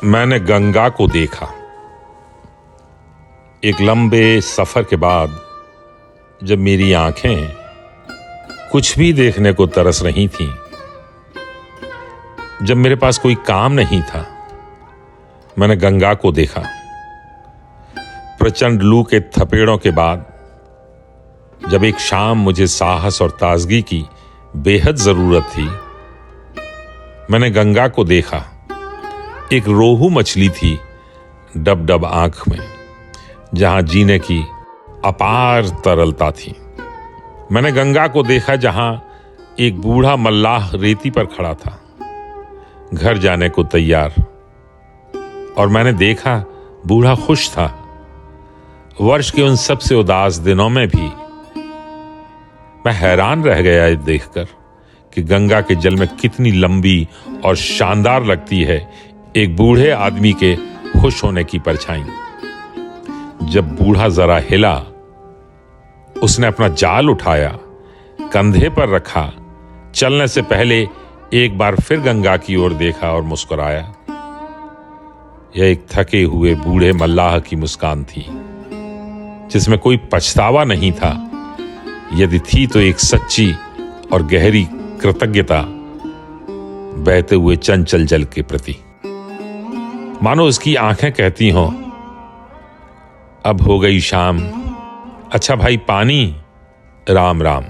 मैंने गंगा को देखा। एक लंबे सफर के बाद जब मेरी आंखें कुछ भी देखने को तरस रही थीं, जब मेरे पास कोई काम नहीं था, मैंने गंगा को देखा। प्रचंड लू के थपेड़ों के बाद जब एक शाम मुझे साहस और ताजगी की बेहद जरूरत थी, मैंने गंगा को देखा। एक रोहू मछली थी डब डब आंख में, जहां जीने की अपार तरलता थी। मैंने गंगा को देखा जहां एक बूढ़ा मल्लाह रेती पर खड़ा था, घर जाने को तैयार। और मैंने देखा बूढ़ा खुश था। वर्ष के उन सबसे उदास दिनों में भी मैं हैरान रह गया ये देखकर कि गंगा के जल में कितनी लंबी और शानदार लगती है एक बूढ़े आदमी के खुश होने की परछाई। जब बूढ़ा जरा हिला, उसने अपना जाल उठाया, कंधे पर रखा, चलने से पहले एक बार फिर गंगा की ओर देखा और मुस्कुराया। यह एक थके हुए बूढ़े मल्लाह की मुस्कान थी, जिसमें कोई पछतावा नहीं था। यदि थी तो एक सच्ची और गहरी कृतज्ञता बहते हुए चंचल जल के प्रति। मानो उसकी आंखें कहती हों, अब हो गई शाम, अच्छा भाई पानी, राम राम।